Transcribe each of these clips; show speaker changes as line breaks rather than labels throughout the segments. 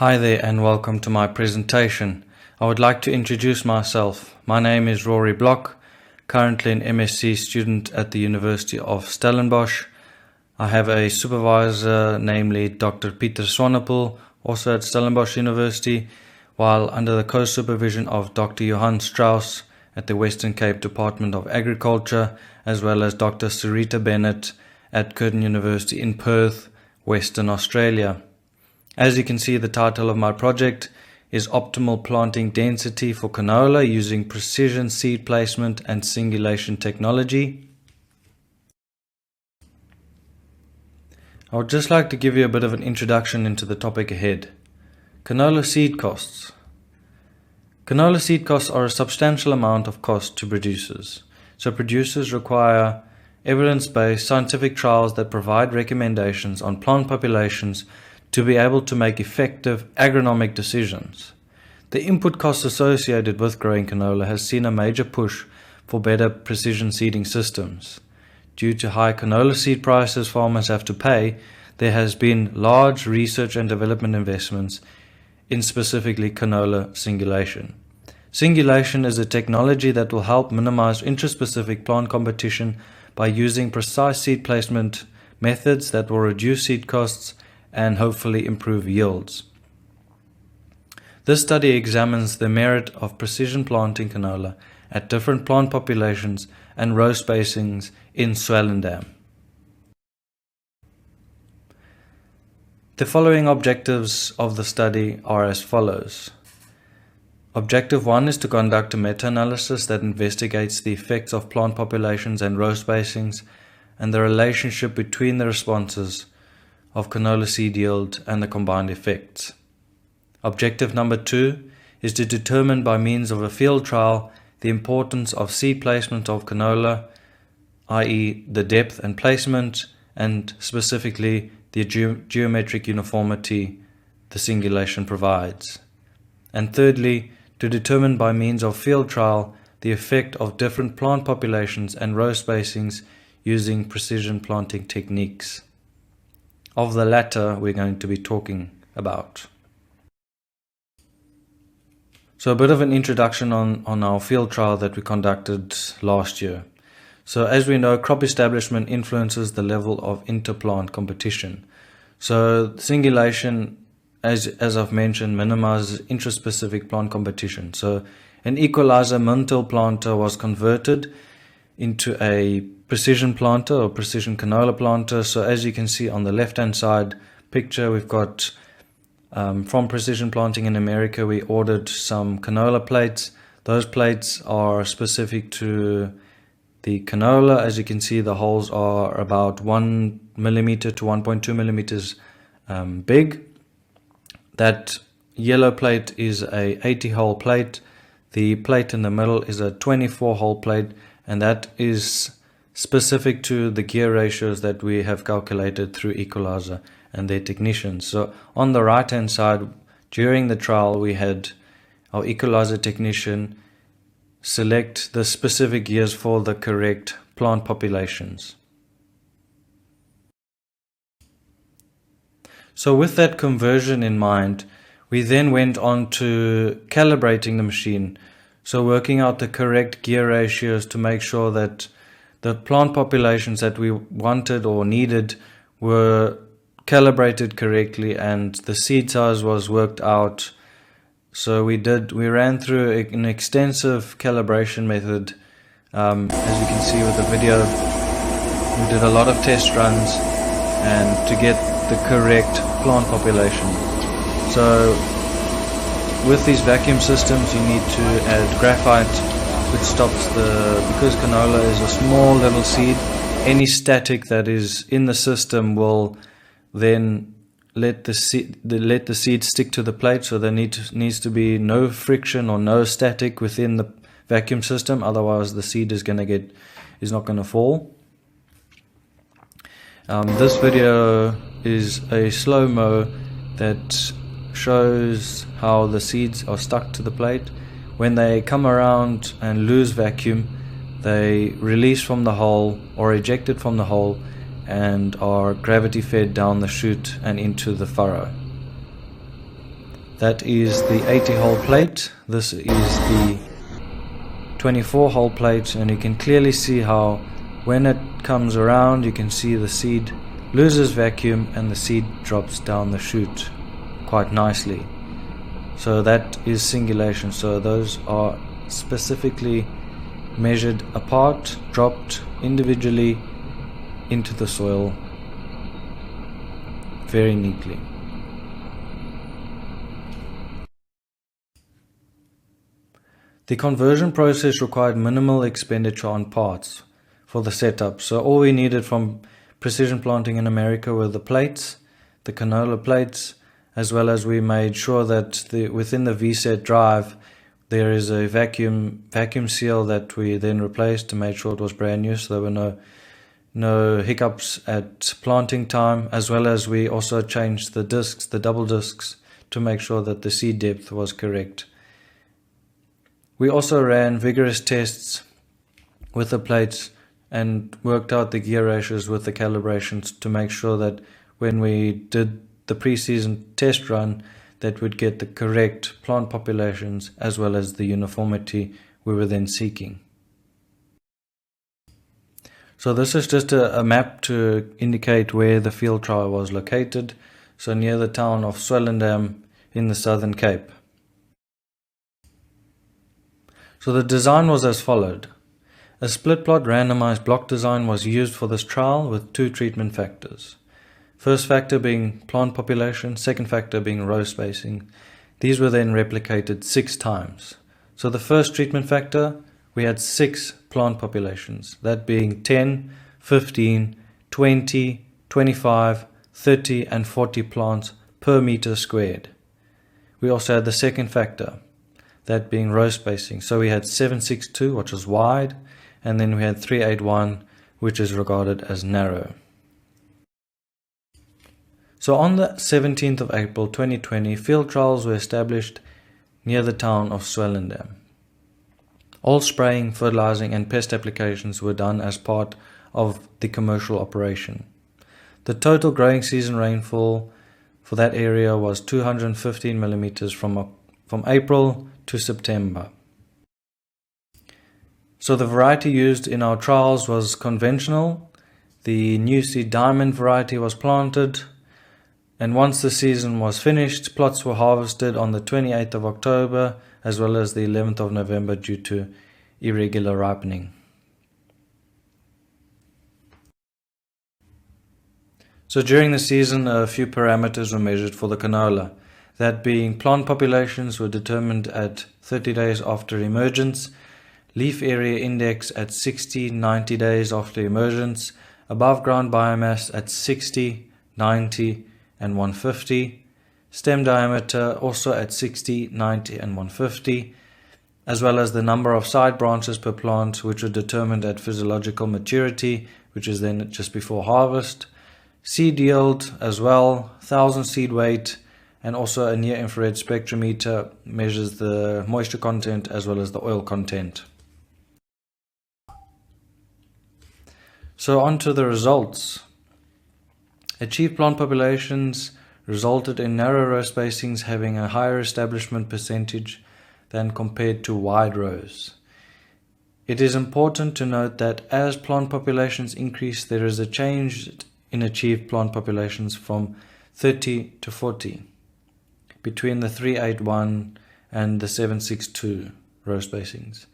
Hi there and welcome to my presentation. I would like to introduce myself. My name is Rory Blok, currently an MSc student at the University of Stellenbosch. I have a supervisor, namely Dr. Pieter Swanepoel, also at Stellenbosch University, while under the co-supervision of Dr. Johan Strauss at the Western Cape Department of Agriculture, as well as Dr. Sarita Bennett at Curtin University in Perth, Western Australia. As you can see, the title of my project is Optimal Planting Density for Canola using Precision Seed Placement and Singulation Technology. I would just like to give you a bit of an introduction into the topic ahead. Canola seed costs. Canola seed costs are a substantial amount of cost to producers. So producers require evidence-based scientific trials that provide recommendations on plant populations to be able to make effective agronomic decisions. The input costs associated with growing canola has seen a major push for better precision seeding systems. Due to high canola seed prices farmers have to pay, there has been large research and development investments in specifically canola singulation. Singulation is a technology that will help minimize intraspecific plant competition by using precise seed placement methods that will reduce seed costs and hopefully improve yields. This study examines the merit of precision planting canola at different plant populations and row spacings in Swellendam. The following objectives of the study are as follows. Objective 1 is to conduct a meta-analysis that investigates the effects of plant populations and row spacings and the relationship between the responses of canola seed yield and the combined effects. Objective number 2 is to determine by means of a field trial the importance of seed placement of canola, i.e. the depth and placement, and specifically the geometric uniformity the singulation provides. And thirdly, to determine by means of field trial the effect of different plant populations and row spacings using precision planting techniques. Of the latter, we're going to be talking about. So a bit of an introduction on our field trial that we conducted last year. So as we know, crop establishment influences the level of interplant competition. So singulation, as I've mentioned, minimizes intraspecific plant competition. So an equalizer min-till planter was converted into a precision planter or precision canola planter. So as you can see on the left hand side picture, we've got from Precision Planting in America, we ordered some canola plates. Those plates are specific to the canola. As you can see, the holes are about 1 millimeter to 1.2 millimeters big. That yellow plate is a 80 hole plate. The plate in the middle is a 24 hole plate, and that is specific to the gear ratios that we have calculated through Equalizer and their technicians. So on the right hand side, during the trial, we had our Equalizer technician select the specific gears for the correct plant populations. So with that conversion in mind, we then went on to calibrating the machine. So working out the correct gear ratios to make sure that the plant populations that we wanted or needed were calibrated correctly and the seed size was worked out. So we ran through an extensive calibration method. As you can see with the video, we did a lot of test runs and to get the correct plant population. So with these vacuum systems, you need to add graphite, which stops because canola is a small little seed, any static that is in the system will then let the seed stick to the plate. So there needs to be no friction or no static within the vacuum system, otherwise the seed is not going to fall. This video is a slow-mo that shows how the seeds are stuck to the plate. When they come around and lose vacuum, they release from the hole or ejected from the hole and are gravity fed down the chute and into the furrow. That is the 80-hole plate. This is the 24-hole plate, and you can clearly see how when it comes around, you can see the seed loses vacuum and the seed drops down the chute quite nicely. So that is singulation. So those are specifically measured apart, dropped individually into the soil very neatly. The conversion process required minimal expenditure on parts for the setup. So all we needed from precision planting in America were the plates, the canola plates, as well as we made sure that within the V-set drive there is a vacuum seal that we then replaced to make sure it was brand new, so there were no hiccups at planting time, as well as we also changed the discs, the double discs, to make sure that the seed depth was correct. We also ran vigorous tests with the plates and worked out the gear ratios with the calibrations to make sure that when we did the pre-season test run that we'd get the correct plant populations as well as the uniformity we were then seeking. So this is just a map to indicate where the field trial was located, so near the town of Swellendam in the Southern Cape. So the design was as followed. A split plot randomized block design was used for this trial with two treatment factors. First factor being plant population, second factor being row spacing. These were then replicated 6 times. So the first treatment factor, we had 6 plant populations, that being 10, 15, 20, 25, 30 and 40 plants per meter squared. We also had the second factor, that being row spacing. So we had 762, which is wide, and then we had 381, which is regarded as narrow. So on the 17th of April 2020, field trials were established near the town of Swellendam. All spraying, fertilizing and pest applications were done as part of the commercial operation. The total growing season rainfall for that area was 215 millimeters from April to September. So the variety used in our trials was conventional. The new seed diamond variety was planted, and once the season was finished, plots were harvested on the 28th of October as well as the 11th of November due to irregular ripening. So during the season, a few parameters were measured for the canola. That being plant populations were determined at 30 days after emergence, leaf area index at 60, 90 days after emergence, above ground biomass at 60, 90 and 150, stem diameter also at 60, 90 and 150, as well as the number of side branches per plant, which were determined at physiological maturity, which is then just before harvest, seed yield as well, 1000 seed weight, and also a near-infrared spectrometer measures the moisture content as well as the oil content. So on to the results. Achieved plant populations resulted in narrow row spacings having a higher establishment percentage than compared to wide rows. It is important to note that as plant populations increase, there is a change in achieved plant populations from 30 to 40 between the 381 and the 762 row spacings.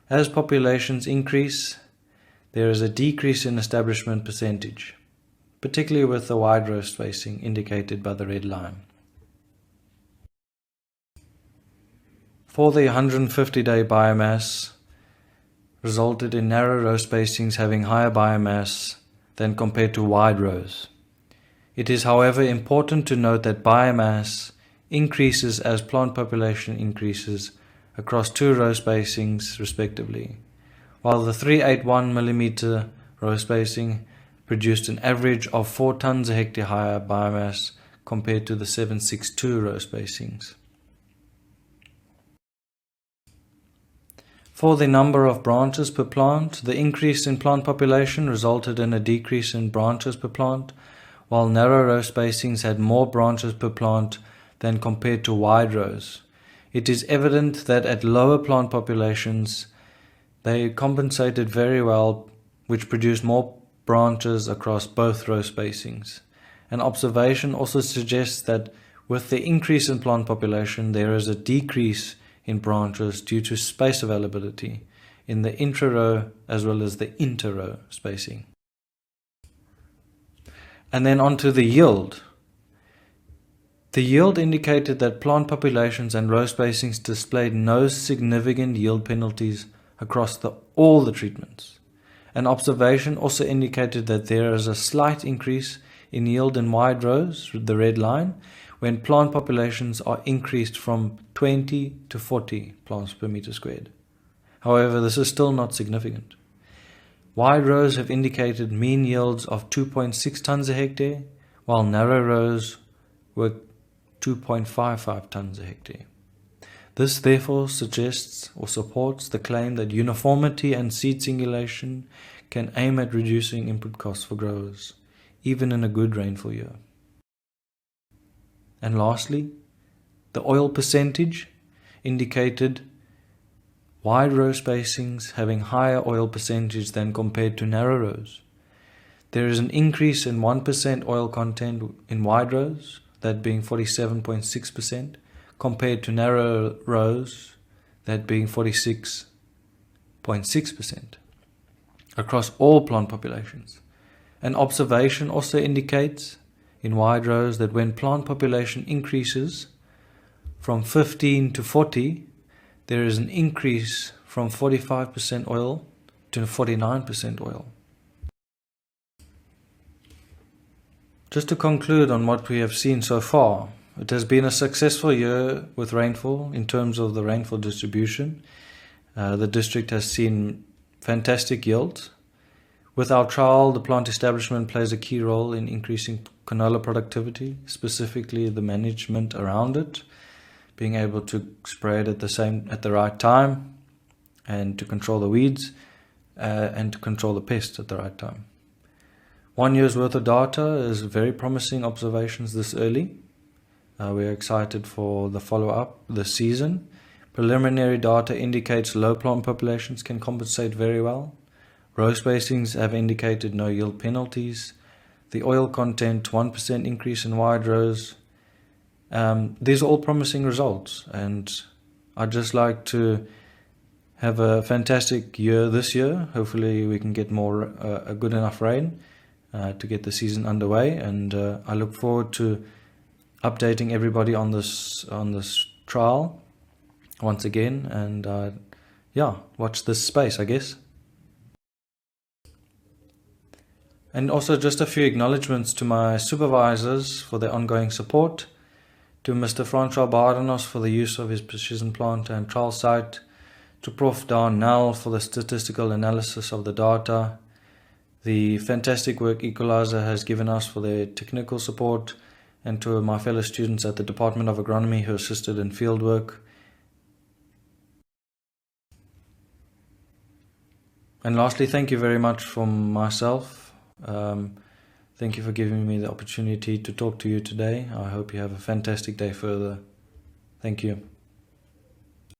As populations increase, there is a decrease in establishment percentage, particularly with the wide row spacing indicated by the red line. For the 150-day biomass, resulted in narrow row spacings having higher biomass than compared to wide rows. It is, however, important to note that biomass increases as plant population increases across 2 row spacings respectively, while the 381 mm row spacing produced an average of 4 tons a hectare higher biomass compared to the 762 row spacings. For the number of branches per plant, the increase in plant population resulted in a decrease in branches per plant, while narrow row spacings had more branches per plant than compared to wide rows. It is evident that at lower plant populations, they compensated very well, which produced more branches across both row spacings. An observation also suggests that with the increase in plant population, there is a decrease in branches due to space availability in the intra-row as well as the inter-row spacing. And then on to the yield. The yield indicated that plant populations and row spacings displayed no significant yield penalties across all the treatments. An observation also indicated that there is a slight increase in yield in wide rows, the red line, when plant populations are increased from 20 to 40 plants per meter squared. However, this is still not significant. Wide rows have indicated mean yields of 2.6 tons a hectare, while narrow rows were 2.55 tons a hectare. This therefore suggests or supports the claim that uniformity and seed singulation can aim at reducing input costs for growers, even in a good rainfall year. And lastly, the oil percentage indicated wide row spacings having higher oil percentage than compared to narrow rows. There is an increase in 1% oil content in wide rows, that being 47.6%, compared to narrow rows, that being 46.6%, across all plant populations. An observation also indicates in wide rows that when plant population increases from 15 to 40, there is an increase from 45% oil to 49% oil. Just to conclude on what we have seen so far, it has been a successful year with rainfall in terms of the rainfall distribution. The district has seen fantastic yields. With our trial, the plant establishment plays a key role in increasing canola productivity, specifically the management around it, being able to spray it at the right time, and to control the weeds, and to control the pests at the right time. 1 year's worth of data is very promising observations this early. We're excited for the follow-up this season. Preliminary data indicates low plant populations can compensate very well. Row spacings have indicated no yield penalties. The oil content, 1% increase in wide rows. These are all promising results, and I'd just like to have a fantastic year this year. Hopefully we can get a good enough rain to get the season underway, and I look forward to updating everybody on this trial once again, and watch this space, I guess. And also just a few acknowledgements to my supervisors for their ongoing support, to Mr. Francois Bardenos for the use of his precision plant and trial site, to Prof. Dan Nell for the statistical analysis of the data, the fantastic work Equalizer has given us for their technical support, and to my fellow students at the Department of Agronomy who assisted in field work. And lastly, thank you very much from myself. Thank you for giving me the opportunity to talk to you today. I hope you have a fantastic day further. Thank you.